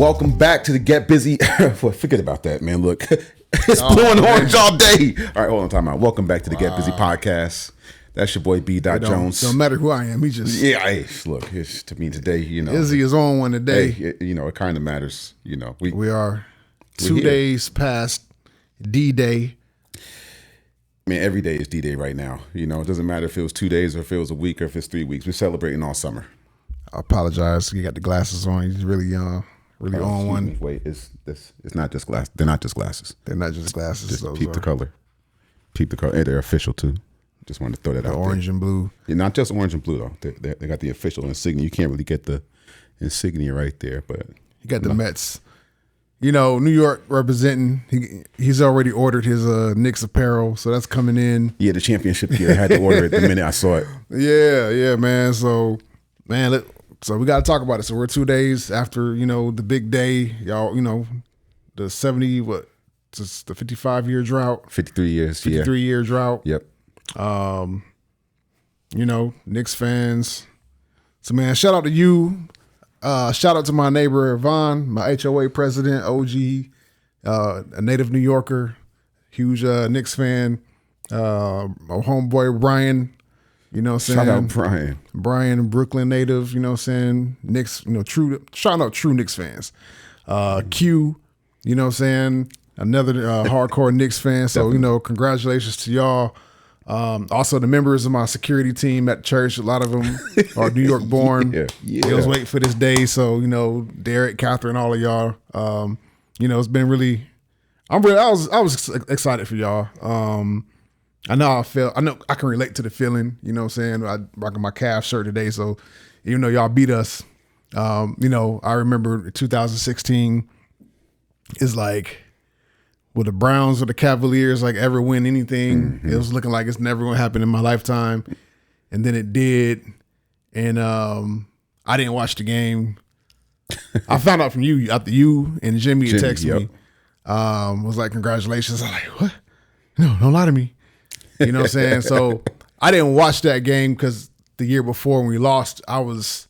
welcome back to the Get Busy. Forget about that, man. Look, it's blowing orange all day. All right, hold on, time out. Welcome back to the Get Busy podcast. That's your boy B. Jones. Don't matter who I am. He just hey, look. It's, to me today, Izzy is on one today. Hey, it kind of matters. We are 2 days past D-Day. Man, every day is D-Day right now. It doesn't matter if it was 2 days or if it was a week or if it's 3 weeks. We're celebrating all summer. I apologize. You got the glasses on. He's really on one. Wait, it's not just glasses. They're not just glasses. They're not just glasses. Just peep the color. Peep the color. And they're official too. Just wanted to throw that out there. Orange and blue. Yeah, not just orange and blue though. They got the official insignia. You can't really get the insignia right there, but you got the Mets. New York representing. He's already ordered his Knicks apparel, so that's coming in. Yeah, the championship gear. I had to order it the minute I saw it. Yeah, man. So, man, so we got to talk about it. So we're 2 days after the big day, y'all. The 70 just the 55-year drought. 53 years. 53-year drought. Yep. Knicks fans. So man, shout out to you. Shout out to my neighbor Vaughn, my HOA president, OG, a native New Yorker, huge Knicks fan. My homeboy Brian, Shout out Brian. Brian, Brooklyn native, Knicks, shout out true Knicks fans. Q, another hardcore Knicks fan. So, congratulations to y'all. Also the members of my security team at church, a lot of them are New York born. Yeah. They was waiting for this day. So, Derek, Catherine, all of y'all, it's been really, I was excited for y'all. I know I can relate to the feeling, I rocking my Cavs shirt today. So even though y'all beat us, I remember 2016 is like, will the Browns or the Cavaliers ever win anything? Mm-hmm. It was looking like it's never going to happen in my lifetime. And then it did. And I didn't watch the game. I found out from you, after you and Jimmy had texted me. Was like, congratulations. I'm like, what? No, don't lie to me. You know what I'm saying? So I didn't watch that game because the year before when we lost, I was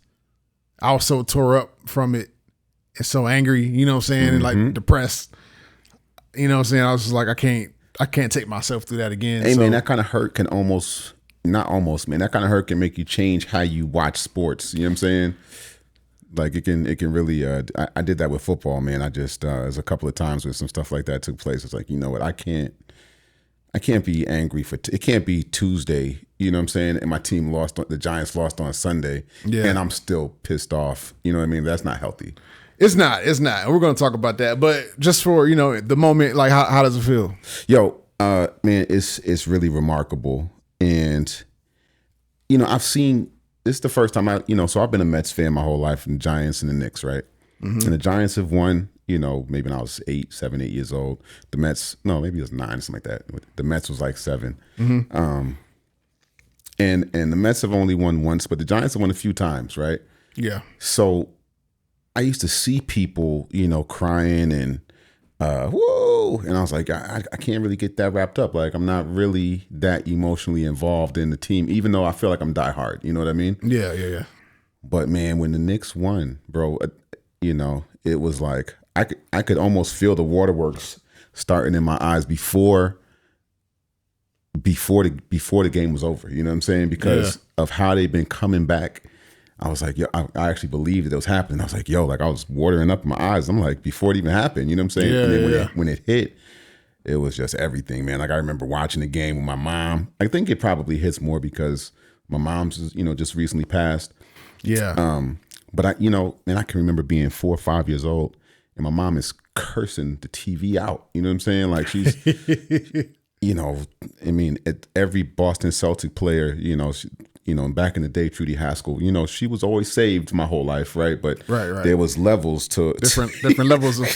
so tore up from it and so angry, and like depressed. I was just like, I can't take myself through that again. Hey, man, that kind of hurt can that kind of hurt can make you change how you watch sports. You know what I'm saying? Like it can really, I did that with football, man. I just, there's a couple of times where some stuff like that took place. It's like, you know what? I can't be angry it can't be Tuesday, you know what I'm saying? And my team the Giants lost on Sunday and I'm still pissed off. You know what I mean? That's not healthy. It's not. We're going to talk about that. But just for, the moment, like how does it feel? Yo, man, it's really remarkable. And, I've seen, this is the first time so I've been a Mets fan my whole life, and the Giants and the Knicks, right? Mm-hmm. And the Giants have won, maybe when I was 7, 8 years old. The Mets, no, maybe it was 9, something like that. The Mets was like 7. Mm-hmm. And the Mets have only won once, but the Giants have won a few times, right? Yeah. So I used to see people, crying and whoa, and I was like, I can't really get that wrapped up. Like I'm not really that emotionally involved in the team, even though I feel like I'm diehard. You know what I mean? Yeah. But man, when the Knicks won, bro, it was like I could almost feel the waterworks starting in my eyes before the game was over. You know what I'm saying? Because of how they've been coming back. I was like, yo, I actually believed that it was happening. I was like, yo, like I was watering up in my eyes. I'm like, before it even happened, you know what I'm saying? Yeah, and then when it hit, it was just everything, man. Like I remember watching the game with my mom. I think it probably hits more because my mom's, just recently passed. Yeah. But I can remember being 4 or 5 years old and my mom is cursing the TV out. You know what I'm saying? Like she's, every Boston Celtic player, back in the day, Trudy Haskell, she was always saved my whole life, right? But right. There was levels to different levels of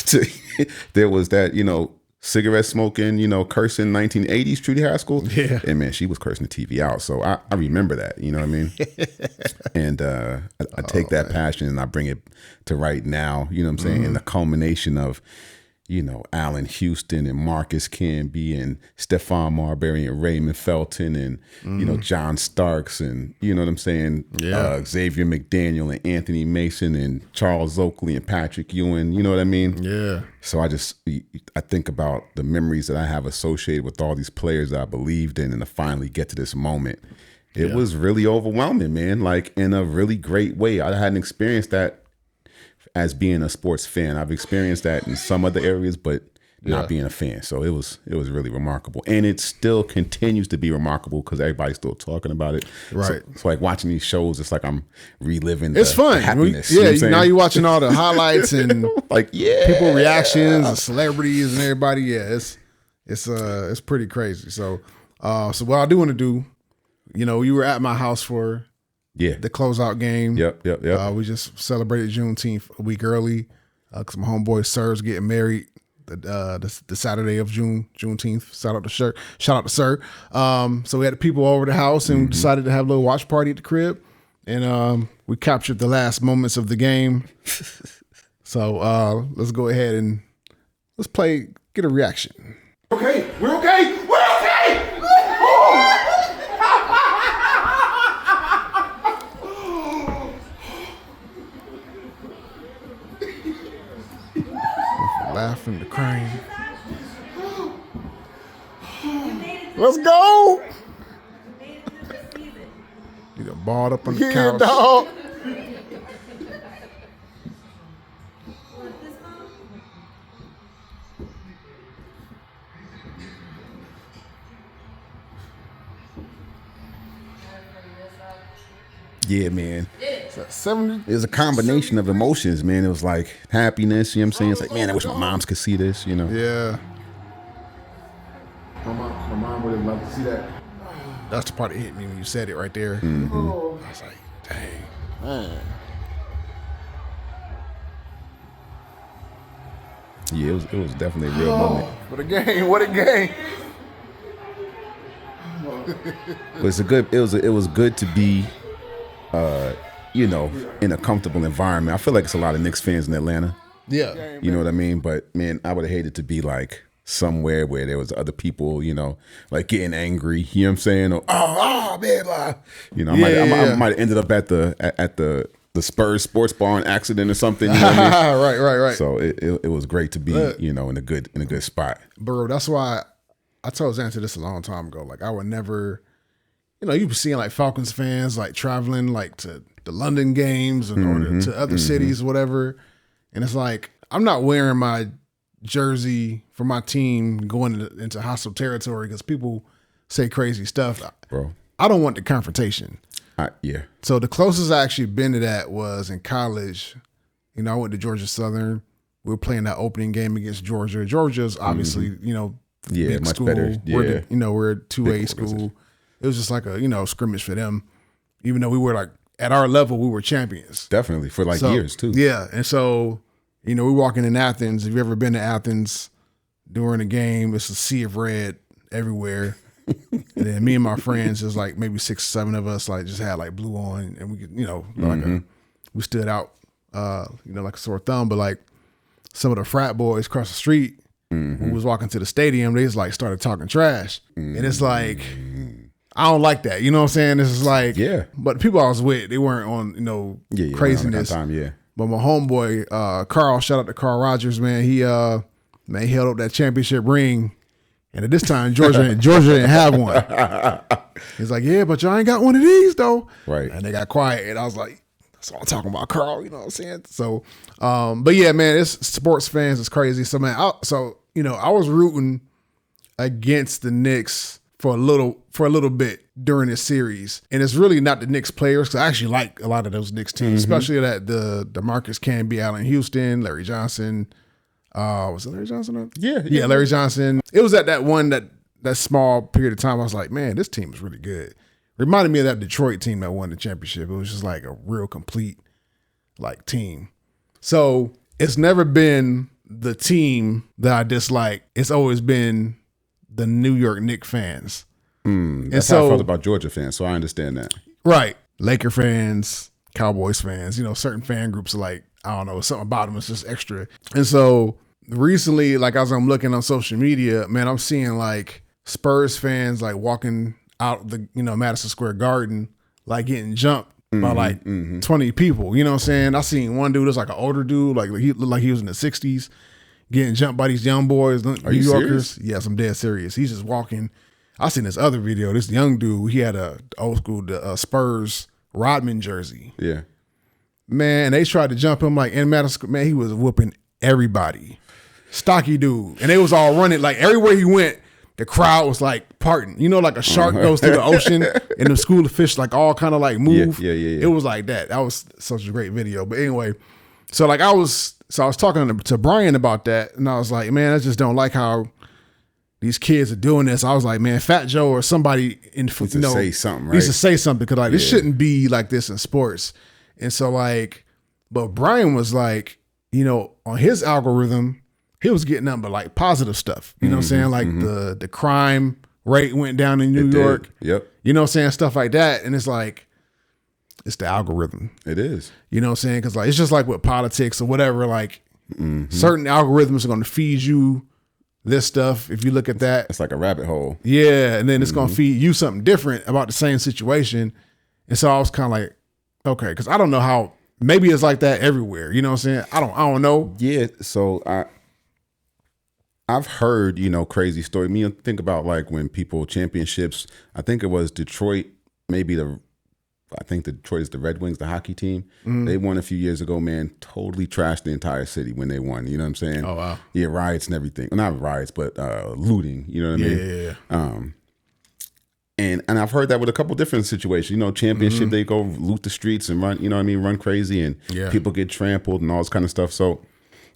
there was that, cigarette smoking, cursing 1980s Trudy Haskell. Yeah. And man, she was cursing the TV out. So I remember that, you know what I mean? And I take that passion and I bring it to right now, you know what I'm saying? And the culmination of, Allen Houston and Marcus Camby and Stephon Marbury and Raymond Felton and, John Starks and, you know what I'm saying? Yeah. Xavier McDaniel and Anthony Mason and Charles Oakley and Patrick Ewing, you know what I mean? Yeah. So I think about the memories that I have associated with all these players that I believed in, and to finally get to this moment, it was really overwhelming, man, like in a really great way. I hadn't experienced that as being a sports fan. I've experienced that in some other areas, but not being a fan. So it was really remarkable, and it still continues to be remarkable because everybody's still talking about it. Right. So like watching these shows, it's like I'm reliving. It's fun. The happiness. Yeah. You know what I'm Now saying? you're watching all the highlights and like people reactions, and celebrities, and everybody. Yeah, it's pretty crazy. So what I do want to do, you were at my house for the closeout game. Yep. We just celebrated Juneteenth a week early because my homeboy Sir's getting married the Saturday of Juneteenth. Shout out to Sir. So we had the people over the house and decided to have a little watch party at the crib, and we captured the last moments of the game. So let's go ahead and let's get a reaction. Okay, we're okay. We're okay. Laughing to crying. Let's go. You got balled up on the couch. Dog. Yeah, man. 70. It was a combination of emotions, man. It was like happiness, you know what I'm saying? It's like, man, I wish my moms could see this, Yeah. My mom would have loved to see that. That's the part that hit me when you said it right there. I was like, dang. Man. Yeah, it was definitely a real moment. What a game. What a game. But it was good to be in a comfortable environment. I feel like it's a lot of Knicks fans in Atlanta. Yeah. You know what I mean? But man, I would have hated to be like somewhere where there was other people, like getting angry. You know what I'm saying? Or man, blah. I might have ended up at the Spurs sports bar on accident or something. You know what I mean? Right. So it was great to be, in a good spot. Bro, that's why I told Xanter this a long time ago. Like I would never, you be seeing like Falcons fans like traveling like to the London games or to other cities, whatever. And it's like, I'm not wearing my jersey for my team going into hostile territory because people say crazy stuff. Bro. I don't want the confrontation. Yeah. So the closest I actually been to that was in college. I went to Georgia Southern. We were playing that opening game against Georgia. Georgia's obviously, big much school. better. Yeah. We're a 2A school. It was just like a, scrimmage for them. Even though we were like, at our level, we were champions. Definitely for years too. Yeah. And so, we're walking in Athens. If you've ever been to Athens during a game, it's a sea of red everywhere. And then me and my friends, there's like maybe 6 or 7 of us, like just had like blue on, and we could, we stood out, like a sore thumb. But like some of the frat boys across the street who was walking to the stadium, they just like started talking trash, and it's like, I don't like that. You know what I'm saying? This is like, But the people I was with, they weren't on, craziness. Time, yeah. But my homeboy, Carl, shout out to Carl Rogers, man. He held up that championship ring. And at this time, Georgia didn't have one. He's like, yeah, but y'all ain't got one of these, though. Right. And they got quiet. And I was like, that's what I'm talking about, Carl. You know what I'm saying? So, but yeah, man, it's sports fans. It's crazy. So, man, I was rooting against the Knicks for a little bit during this series. And it's really not the Knicks players, because I actually like a lot of those Knicks teams, especially that the Marcus Camby, Allen Houston, Larry Johnson. Was it Larry Johnson? Yeah, Larry Johnson. It was at that small period of time. I was like, man, this team is really good. Reminded me of that Detroit team that won the championship. It was just like a real complete like team. So it's never been the team that I dislike. It's always been the New York Knicks fans. That's how I felt about Georgia fans. So I understand that. Right. Laker fans, Cowboys fans, certain fan groups are like, I don't know, something about them is just extra. And so, recently, like as I'm looking on social media, man, I'm seeing like Spurs fans like walking out the Madison Square Garden, like getting jumped by like 20 people. You know what I'm saying? I seen one dude that's like an older dude, like he looked like he was in the 60s, getting jumped by these young boys, New Yorkers. Serious? Yes, I'm dead serious. He's just walking. I seen this other video. This young dude, he had a old school Spurs Rodman jersey. Yeah. Man, they tried to jump him like in Madison Square. Man, he was whooping everybody. Stocky dude. And they was all running. Like everywhere he went, the crowd was like parting. You know, like a shark goes through the ocean and the school of fish like all kind of like move. Yeah. It was like that. That was such a great video. But anyway, so like I was talking to Brian about that, and I was like, man, I just don't like how these kids are doing this. I was like, man, Fat Joe or somebody needs to say something, right? Needs to say something because like this shouldn't be like this in sports. And so like, but Brian was like, on his algorithm, he was getting nothing but like positive stuff. You know what I'm saying? Like the crime rate went down in New York. Yep. You know what I'm saying? Stuff like that. And it's like, it's the algorithm. It is. You know what I'm saying? Because like it's just like with politics or whatever. Like certain algorithms are going to feed you this stuff. If you look at that, It's like a rabbit hole. yeah, and then it's going to feed you something different about the same situation. And so I was kind of like, okay, because I don't know how. Maybe it's like that everywhere. You know what I'm saying? I don't know. Yeah. So I've heard, crazy story. Me think about like when people championships. I think it was Detroit. I think Detroit is the Red Wings, the hockey team. They won a few years ago, man. Totally trashed the entire city when they won. You know what I'm saying? Oh wow. Yeah, riots and everything. Well, not riots, but looting. You know what I mean? Yeah. And I've heard that with a couple different situations. Championship, they go loot the streets and run. You know what I mean? Run crazy, and people get trampled and all this kind of stuff. So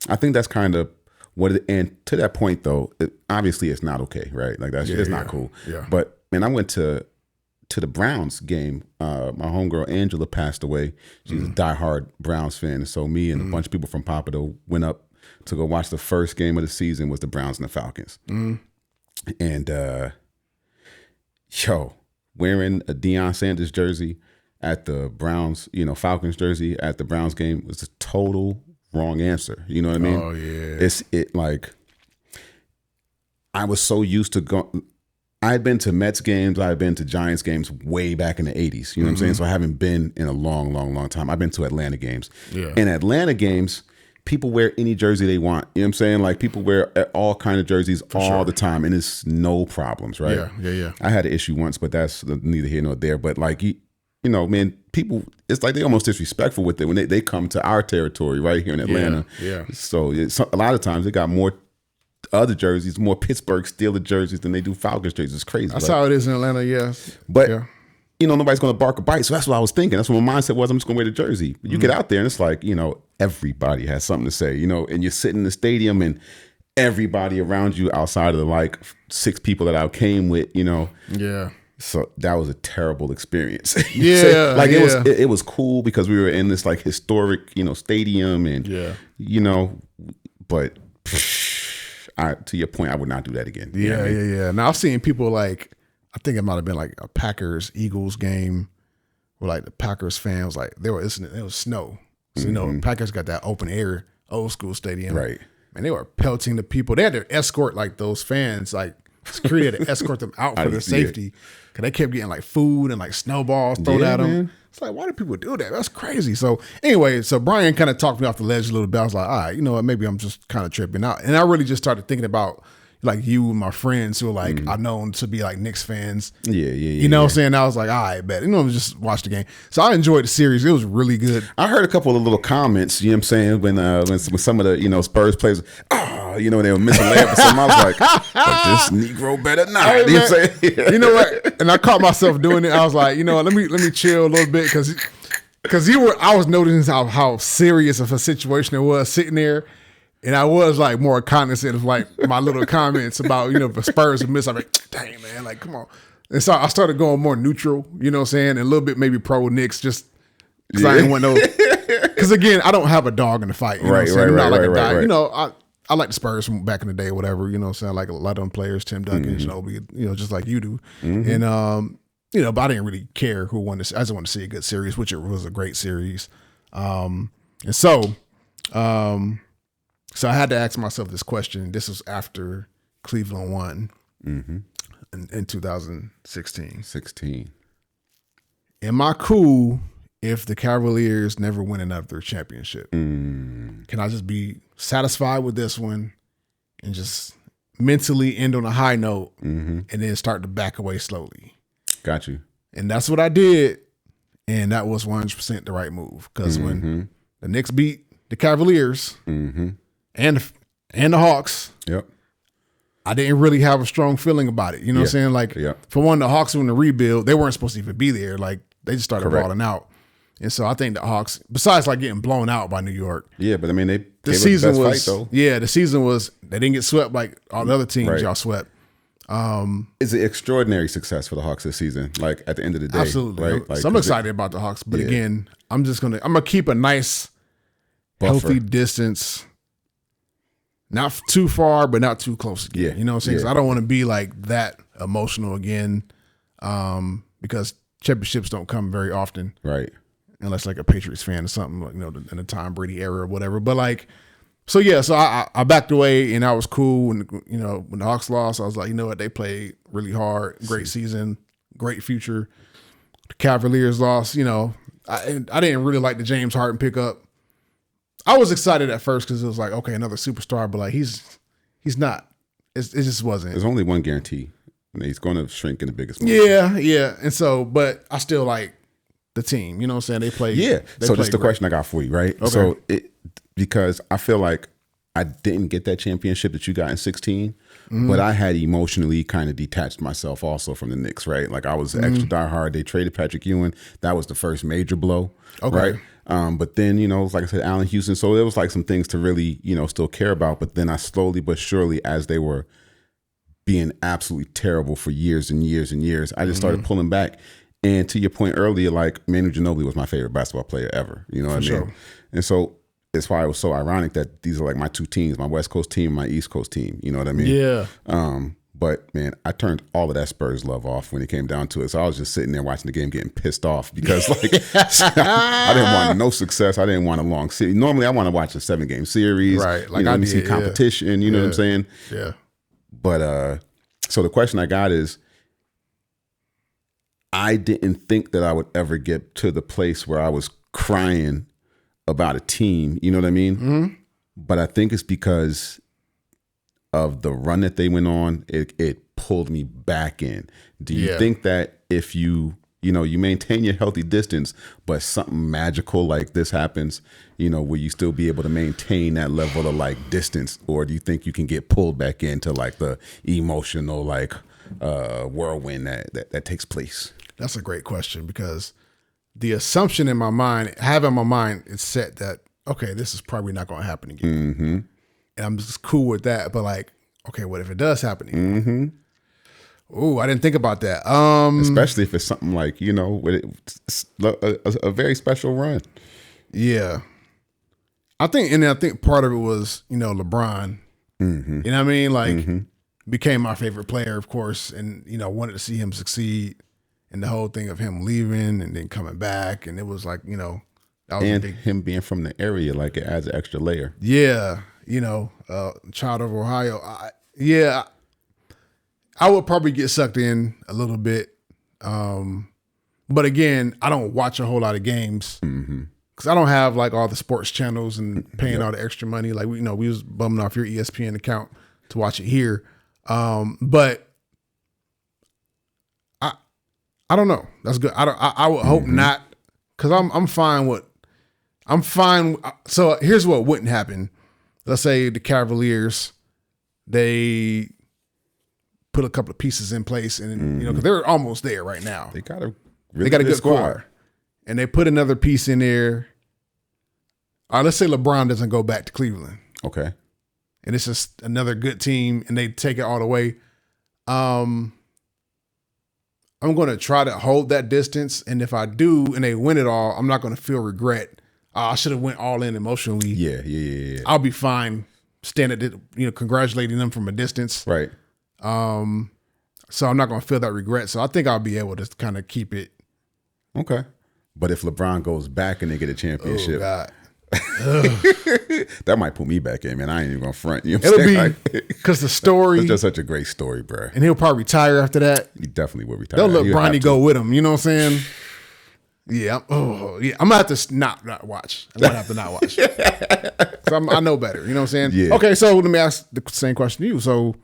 I think that's kind of what. And to that point, though, obviously it's not okay, right? Like it's not cool. Yeah. But man, I went to the Browns game. My homegirl Angela passed away. She's a diehard Browns fan. So me and a bunch of people from Pompano went up to go watch the first game of the season was the Browns and the Falcons. And wearing a Deion Sanders jersey at the Browns, Falcons jersey at the Browns game was a total wrong answer. You know what I mean? Oh yeah. I was so used to going. I had been to Mets games. I had been to Giants games way back in the 80s. You know what I'm saying? So I haven't been in a long, long, long time. I've been to Atlanta games. Yeah. In Atlanta games, people wear any jersey they want. You know what I'm saying? Like people wear all kind of jerseys all the time, and it's no problems, right? Yeah. I had an issue once, but that's neither here nor there. But like, man, people, it's like they almost disrespectful with it when they come to our territory right here in Atlanta. Yeah. So a lot of times they got more other jerseys, more Pittsburgh Steelers jerseys than they do Falcons jerseys. It's crazy. That's how it is in Atlanta. Yeah. But yeah. Nobody's going to bark or bite. So that's what I was thinking. That's what my mindset was. I'm just going to wear the jersey. But you get out there and it's like, everybody has something to say, and you're sitting in the stadium and everybody around you outside of the like 6 people that I came with, Yeah. So that was a terrible experience. Yeah. Like it was cool because we were in this like historic, stadium and, but to your point, I would not do that again. Yeah. Now I've seen people like, I think it might have been like a Packers Eagles game where like the Packers fans like it was snow. So Packers got that open air old school stadium. Right. And they were pelting the people. They had to escort like those fans, like security had to escort them out for their safety. Cause they kept getting like food and like snowballs thrown at them. Man. It's like, why do people do that? That's crazy. So anyway, Brian kind of talked me off the ledge a little bit. I was like, all right, you know what? Maybe I'm just kind of tripping out. And I really just started thinking about like you and my friends who are like, I've known to be like Knicks fans. Yeah. You know what I'm saying? I was like, all right, bet. Just watch the game. So I enjoyed the series. It was really good. I heard a couple of little comments, you know what I'm saying, when some of the, Spurs players, they were missing layup or something. I was like, but this Negro better not. Hey, you know what I'm saying? You know what? And I caught myself doing it. I was like, let me chill a little bit because I was noticing how serious of a situation it was sitting there. And I was like more cognizant of like my little comments about, if the Spurs would miss, I'm like, dang, man, like, come on. And so I started going more neutral, you know what I'm saying? And a little bit maybe pro Knicks just because I didn't want no. Because again, I don't have a dog in the fight. You know what I'm saying? I'm not like a guy. Right. I like the Spurs from back in the day or whatever, you know what I'm saying? Like a lot of them players, Tim Duncan, Ginobili, just like you do. And, but I didn't really care who won this. I just wanted to see a good series, which it was a great series. So I had to ask myself this question. This was after Cleveland won in 2016. 16. Am I cool if the Cavaliers never win another championship? Can I just be satisfied with this one and just mentally end on a high note and then start to back away slowly? Got you. And that's what I did. And that was 100% the right move. Because when the Knicks beat the Cavaliers and the Hawks, Yep. I didn't really have a strong feeling about it. You know what I'm saying? Like, for one, the Hawks were in the rebuild. They weren't supposed to even be there. Like, they just started balling out. And so I think the Hawks, besides like getting blown out by New York. Yeah, but I mean, the season the best was, fight, though. yeah, the season was, they didn't get swept like all the other teams y'all swept. It's an extraordinary success for the Hawks this season. Like, at the end of the day. Absolutely. Right? Like, so I'm excited about the Hawks. But again, I'm going to keep a nice, buffer. healthy distance. Not too far, but not too close again. Yeah. You know what I'm saying? 'Cause I don't want to be like that emotional again, because championships don't come very often. Right. Unless like a Patriots fan or something, like, you know, in the Tom Brady era or whatever. But like, so yeah, so I backed away and I was cool. And, you know, when the Hawks lost, I was like, you know what? They played really hard. Great season, great future. The Cavaliers lost, you know, I didn't really like the James Harden pickup. I was excited at first because it was like, okay, another superstar, but like he's not. It just wasn't. There's only one guarantee. And he's going to shrink in the biggest moment. Yeah. And so, but I still like the team. You know what I'm saying? They play. Yeah. They So play this is the great. question I got for you, right? Okay. So because I feel like I didn't get that championship that you got in 16, but I had emotionally kind of detached myself also from the Knicks, right? Like I was extra diehard. They traded Patrick Ewing. That was the first major blow, right? But then, you know, like I said, Allen Houston. So there was like some things to really, you know, still care about. But then I slowly but surely, as they were being absolutely terrible for years and years and years, I just started pulling back. And to your point earlier, like Manu Ginobili was my favorite basketball player ever. You know what I mean? sure. And so that's why it was so ironic that these are like my two teams, my West Coast team, my East Coast team. You know what I mean? Yeah. But man, I turned all of that Spurs love off when it came down to it. So I was just sitting there watching the game, getting pissed off because like I didn't want no success. I didn't want a long series. Normally, I want to watch a 7-game series, Right. Like you know, I let me did, see yeah. competition. You know what I'm saying? Yeah. But so the question I got is, I didn't think that I would ever get to the place where I was crying about a team. You know what I mean? But I think it's because of the run that they went on, it pulled me back in. Do you think that if you maintain your healthy distance, but something magical like this happens, you know, will you still be able to maintain that level of like distance? Or do you think you can get pulled back into like the emotional like whirlwind that takes place? That's a great question because the assumption in my mind, is set that, okay, this is probably not going to happen again. And I'm just cool with that. But like, okay, what if it does happen again? Ooh, I didn't think about that. Especially if it's something like, you know, a very special run. Yeah. I think part of it was, you know, LeBron. You know what I mean? Like, became my favorite player, of course, and, you know, wanted to see him succeed. And the whole thing of him leaving and then coming back. And it was like, you know, that was And a big, him being from the area, like it adds an extra layer. yeah, you know, child of Ohio. I would probably get sucked in a little bit. But again, I don't watch a whole lot of games because I don't have like all the sports channels and paying all the extra money. Like, we was bumming off your ESPN account to watch it here. But I don't know. That's good. I would hope not, because I'm fine. So here's what wouldn't happen. Let's say the Cavaliers, they put a couple of pieces in place, and you know, because they're almost there right now. They got a Good core, and they put another piece in there. All right, let's say LeBron doesn't go back to Cleveland. Okay. And it's just another good team, and they take it all the way. I'm going to try to hold that distance, and if I do and they win it all, I'm not going to feel regret. I should have went all in emotionally. Yeah. I'll be fine standing, congratulating them from a distance. Right. So I'm not going to feel that regret. So I think I'll be able to kind of keep it. Okay. But if LeBron goes back and they get a championship, Oh God. That might put me back in, man. I ain't even gonna front. You know what It'll I'm saying? be because the story, It's just such a great story, bro. and he'll probably retire after that. He definitely will retire. They'll let He'll Bronny have go to. with him. You know what I'm saying? Yeah. Oh, yeah. I'm gonna have to not watch. I'm gonna have to not watch. So I know better. You know what I'm saying? Yeah. Okay. So let me ask the same question to you. So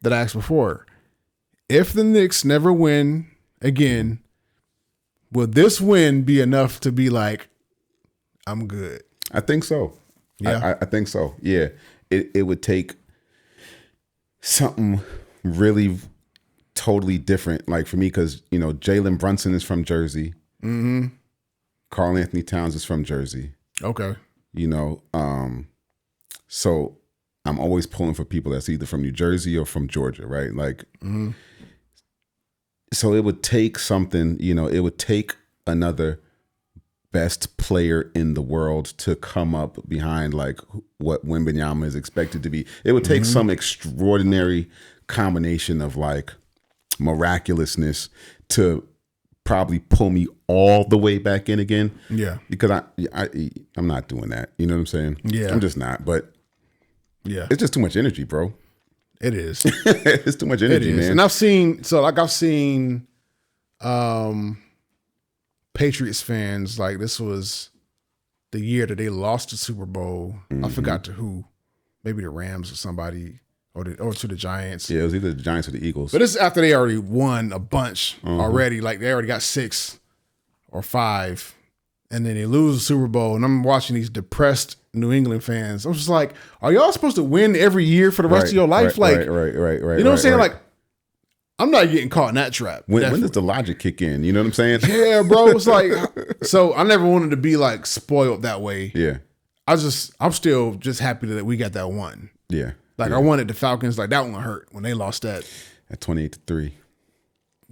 that I asked before: if the Knicks never win again, will this win be enough to be like, I'm good? I think so. Yeah. I think so. Yeah. It would take something really totally different, like for me, because Jalen Brunson is from Jersey. Mm-hmm. Karl Anthony Towns is from Jersey. Okay. So I'm always pulling for people that's either from New Jersey or from Georgia, right? Like, so it would take something. It would take another best player in the world to come up behind like what Wembanyama is expected to be. It would take some extraordinary combination of like miraculousness to probably pull me all the way back in again. Yeah. Because I'm not doing that. You know what I'm saying? Yeah. I'm just not. But Yeah. it's just too much energy, bro. It is. It's too much It energy, is. man. And I've seen Patriots fans, like this was the year that they lost the Super Bowl. I forgot to who, maybe the Rams or somebody, or to the Giants. Yeah, it was either the Giants or the Eagles. But this is after they already won a bunch already. Like they already got 6 or 5, and then they lose the Super Bowl. And I'm watching these depressed New England fans. I'm just like, are y'all supposed to win every year for the rest of your life? Right, Like, right. you know what I'm saying? Like, I'm not getting caught in that trap. When does the logic kick in? You know what I'm saying? Yeah, bro. It's like, so I never wanted to be like spoiled that way. Yeah, I'm still just happy that we got that one. yeah. Like I wanted the Falcons, like that one hurt when they lost that. At 28-3.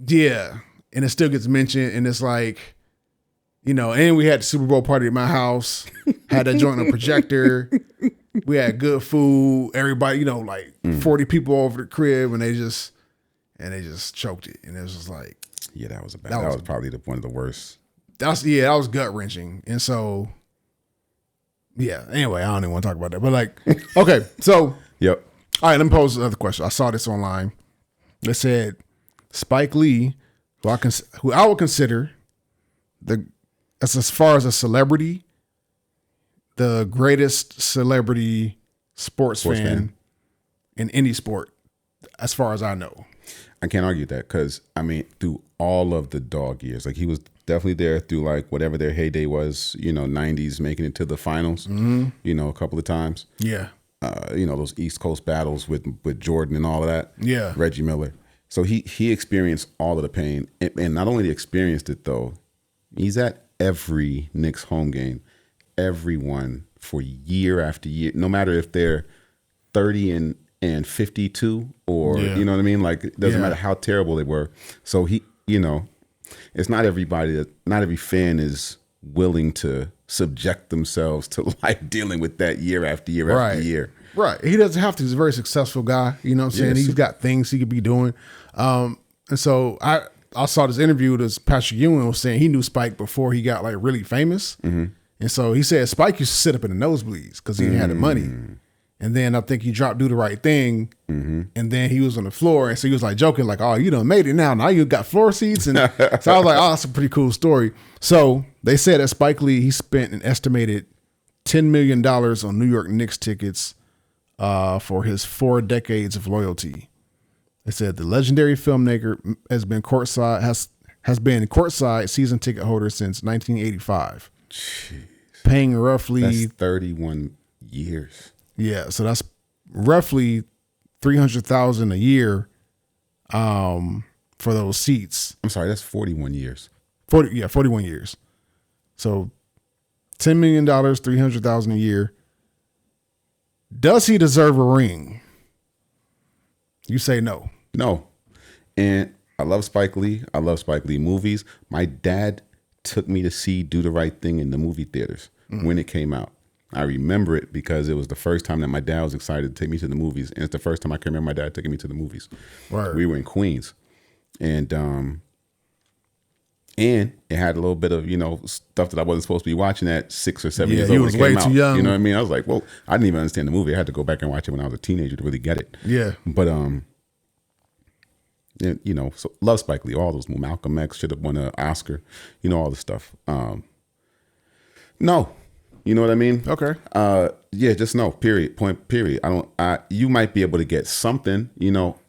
Yeah. And it still gets mentioned. And it's like, and we had the Super Bowl party at my house, had that joint on a projector. We had good food. Everybody, 40 people over the crib, and they just choked it. And it was just like, Yeah, that was a bad. That That was- was probably one of the worst. that was gut wrenching. And so, yeah. Anyway, I don't even want to talk about that. But like, okay, so Yep. all right, let me pose another question. I saw this online. It said Spike Lee, who I would consider as far as a celebrity, the greatest celebrity sports fan in any sport, as far as I know. I can't argue that because through all of the dog years, like he was definitely there through like whatever their heyday was. 90s, making it to the finals. A couple of times. Yeah. Those East Coast battles with Jordan and all of that. Yeah. Reggie Miller. So he experienced all of the pain, and not only experienced it though, he's at every Knicks home game, everyone for year after year, no matter if they're 30 and 52 or Yeah. you know what I mean. Like it doesn't Yeah. matter how terrible they were. So it's not every fan is willing to subject themselves to like dealing with that year after year after year. Right. He doesn't have to. He's a very successful guy. You know what I'm saying? Yes. He's got things he could be doing. And so I saw this interview that Patrick Ewing was saying he knew Spike before he got like really famous. And so he said Spike used to sit up in the nosebleeds because he didn't have the money. And then I think he dropped Do the Right Thing. And then he was on the floor. And so he was like joking, like, oh, you done made it now. Now you got floor seats. And so I was like, oh, that's a pretty cool story. So they said that Spike Lee, he spent an estimated $10 million on New York Knicks tickets for his 4 decades of loyalty. They said the legendary filmmaker has been courtside season ticket holder since 1985. Jeez. Paying roughly That's 31 years. Yeah, so that's roughly $300,000 a year for those seats. I'm sorry, that's 41 years. 41 years. So $10 million, $300,000 a year. Does he deserve a ring? You say no. No. And I love Spike Lee. I love Spike Lee movies. My dad took me to see Do the Right Thing in the movie theaters when it came out. I remember it because it was the first time that my dad was excited to take me to the movies. And it's the first time I can remember my dad taking me to the movies. Word. We were in Queens. And And it had a little bit of, stuff that I wasn't supposed to be watching at 6 or 7 years he old. was when it came way too out. young. You know what I mean? I was like, well, I didn't even understand the movie. I had to go back and watch it when I was a teenager to really get it. Yeah. But so love Spike Lee. All those movies. Malcolm X should have won an Oscar. All the stuff. No, you know what I mean? Okay. Yeah, just no. Period. Point. Period. You might be able to get something.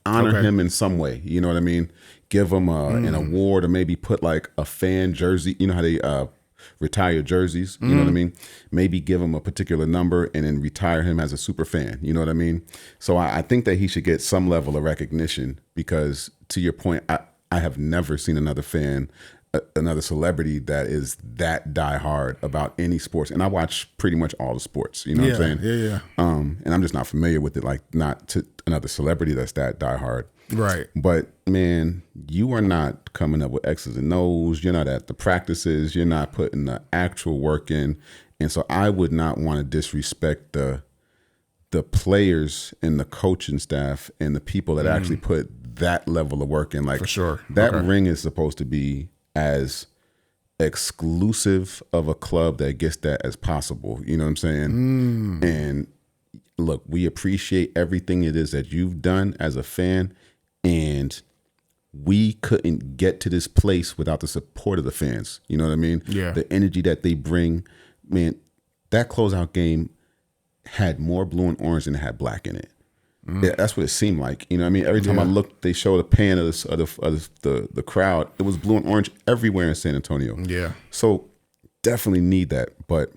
Honor him in some way. You know what I mean? Give him an award, or maybe put like a fan jersey. You know how they retire jerseys. You know what I mean? Maybe give him a particular number and then retire him as a super fan. You know what I mean? So I think that he should get some level of recognition because, to your point, I have never seen another celebrity that is that diehard about any sports, and I watch pretty much all the sports. You know what I'm saying? Yeah. And I'm just not familiar with it, like not to another celebrity that's that diehard. Right. But man, you are not coming up with X's and O's. You're not at the practices. You're not putting the actual work in, and so I would not want to disrespect the players and the coaching staff and the people that actually put that level of work in. Like, For sure. that ring is supposed to be as exclusive of a club that gets that as possible. You know what I'm saying? And look, we appreciate everything it is that you've done as a fan, and we couldn't get to this place without the support of the fans. You know what I mean? Yeah. The energy that they bring, man, that closeout game had more blue and orange than it had black in it. Yeah, that's what it seemed like. You know what I mean? Every time I looked, they showed a pan of the crowd. It was blue and orange everywhere in San Antonio. Yeah. So definitely need that, but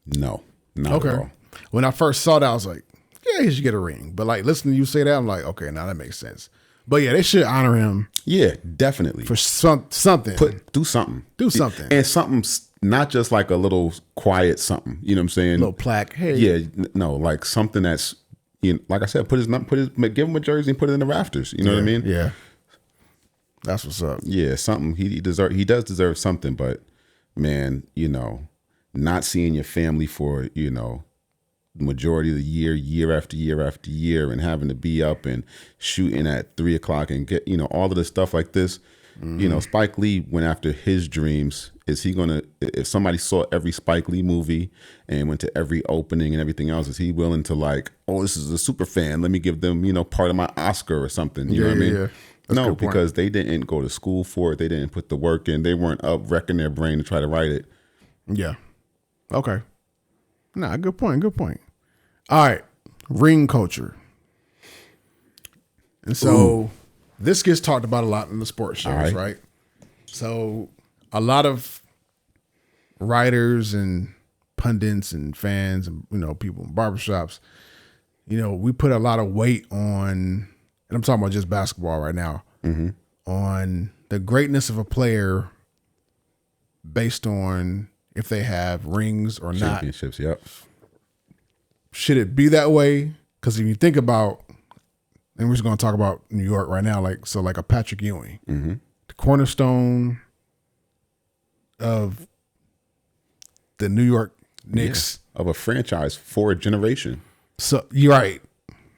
no, not at all. When I first saw that, I was like, yeah, he should get a ring. But like listening to you say that, I'm like, okay, now that makes sense. But yeah, they should honor him Yeah, definitely. for something. Do something. Do something. And something's not just like a little quiet something. You know what I'm saying? Little plaque. Hey. Yeah, no, like something that's, like I said, give him a jersey and put it in the rafters. You know what I mean? Yeah. That's what's up. Yeah, something he does deserve something, but man, not seeing your family for, the majority of the year after year after year, and having to be up and shooting at 3:00 and get, all of this stuff like this. Spike Lee went after his dreams. Is he gonna, if somebody saw every Spike Lee movie and went to every opening and everything else, is he willing to like, oh, this is a super fan, let me give them, part of my Oscar or something? You know what I mean? Yeah. That's a No, good point. because they didn't go to school for it. They didn't put the work in. They weren't up wrecking their brain to try to write it. Yeah. Okay. Nah, good point. Good point. All right. Ring culture. And so this gets talked about a lot in the sports shows, right? So a lot of writers and pundits and fans and, people in barbershops, we put a lot of weight on, and I'm talking about just basketball right now, on the greatness of a player based on if they have rings or not. Championships, yep. Should it be that way? Because if you think about, and we're just going to talk about New York right now, like a Patrick Ewing, the cornerstone of the New York Knicks. Yeah. Of a franchise for a generation. So you're right.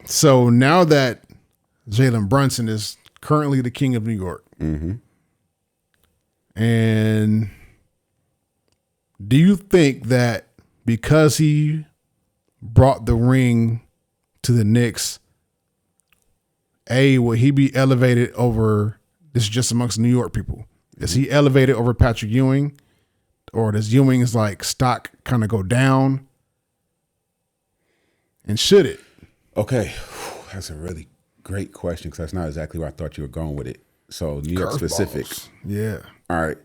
So now that Jalen Brunson is currently the king of New York, and do you think that because he brought the ring to the Knicks, will he be elevated over, this is just amongst New York people, is he elevated over Patrick Ewing, or does Ewing's like stock kind of go down? And should it? Okay, that's a really great question, because that's not exactly where I thought you were going with it. So New York specific. Yeah. All right.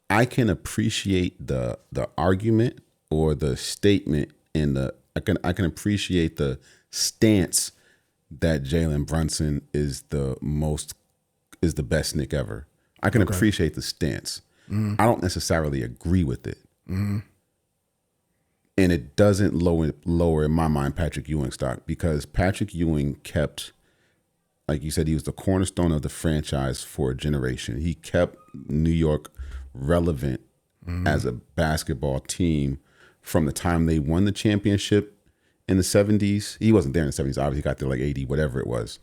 I can appreciate the argument or the statement, and I can appreciate the stance that Jalen Brunson is the best Knick ever. I can appreciate the stance. I don't necessarily agree with it. And it doesn't lower in my mind Patrick Ewing stock, because Patrick Ewing kept, like you said, he was the cornerstone of the franchise for a generation. He kept New York relevant as a basketball team from the time they won the championship in the 70s. He wasn't there in the 70s. Obviously, he got there like 80, whatever it was.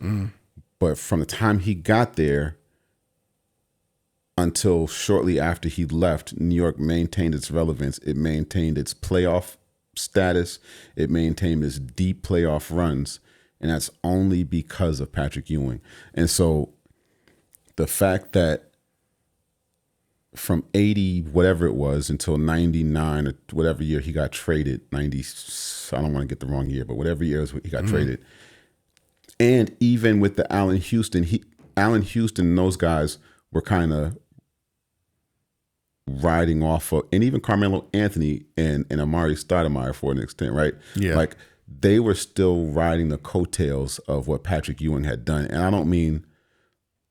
But from the time he got there until shortly after he left, New York maintained its relevance. It maintained its playoff status. It maintained its deep playoff runs. And that's only because of Patrick Ewing. And so the fact that from 80, whatever it was, until 99 or whatever year he got traded, 90, I don't want to get the wrong year, but whatever year he got traded. And even with the Allen Houston and those guys were kind of riding off of, and even Carmelo Anthony and Amari Stoudemire for an extent, right? Yeah. Like they were still riding the coattails of what Patrick Ewing had done. And I don't mean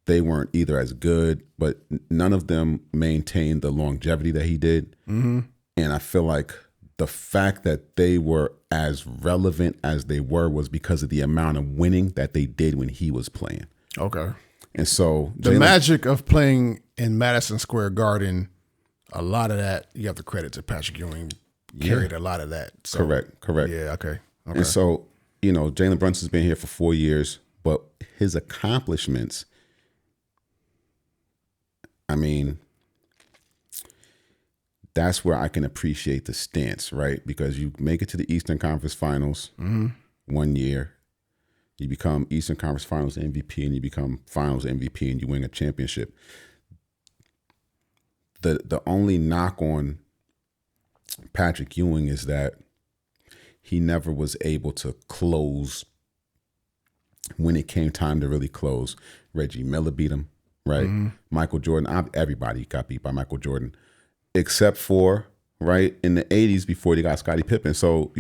they weren't either as good, but none of them maintained the longevity that he did. Mm-hmm. And I feel like the fact that they were as relevant as they were was because of the amount of winning that they did when he was playing. Okay. And so The magic of playing in Madison Square Garden, a lot of that you have to credit to Patrick Ewing. Carried a lot of that. So, Correct. Yeah. Okay. And so, Jalen Brunson's been here for 4 years, but his accomplishments, I mean, that's where I can appreciate the stance, right? Because you make it to the Eastern Conference Finals 1 year, you become Eastern Conference Finals MVP, and you become Finals MVP, and you win a championship. The only knock on Patrick Ewing is that he never was able to close when it came time to really close. Reggie Miller beat him, right? Michael Jordan, everybody got beat by Michael Jordan, except for, right, in the 80s before they got Scottie Pippen. So,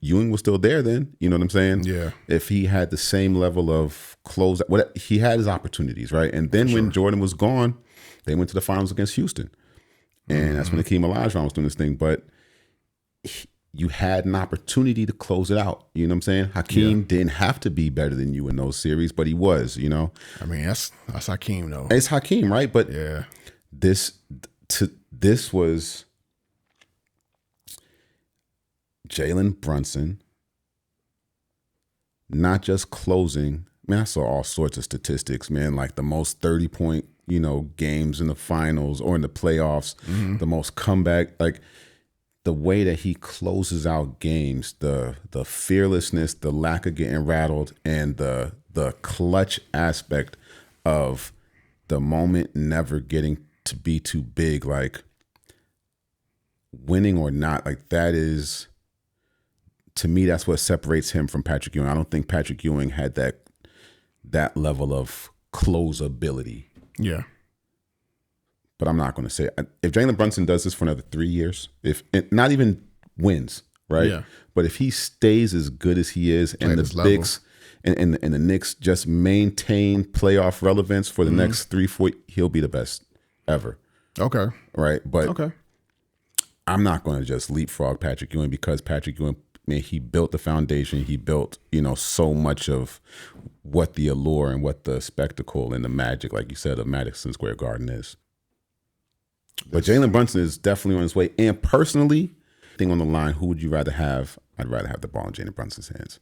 Ewing was still there then, you know what I'm saying? Yeah. If he had the same level of close, he had his opportunities, right? And then when Jordan was gone, they went to the finals against Houston. And that's when Hakeem Olajuwon was doing this thing. But you had an opportunity to close it out. You know what I'm saying? Hakeem didn't have to be better than you in those series, but he was, I mean, that's Hakeem, though. It's Hakeem, right? But Yeah. this was Jalen Brunson not just closing. Man, I saw all sorts of statistics, man, like the most 30-point, games in the finals or in the playoffs, the most comeback, like the way that he closes out games, the fearlessness, the lack of getting rattled, and the clutch aspect of the moment never getting to be too big, like winning or not, like that is, to me, that's what separates him from Patrick Ewing. I don't think Patrick Ewing had that level of closability. Yeah. But I'm not going to say if Jalen Brunson does this for another 3 years, if not even wins, right? Yeah. But if he stays as good as he is, and this the level. Knicks and the Knicks just maintain playoff relevance for the next 3-4, he'll be the best ever, Okay. right? But Okay. I'm not going to just leapfrog Patrick Ewing because Patrick Ewing, man, he built the foundation. He built, so much of what the allure and what the spectacle and the magic, like you said, of Madison Square Garden is. But Jalen Brunson is definitely on his way. And personally, thing on the line, who would you rather have? I'd rather have the ball in Jalen Brunson's hands.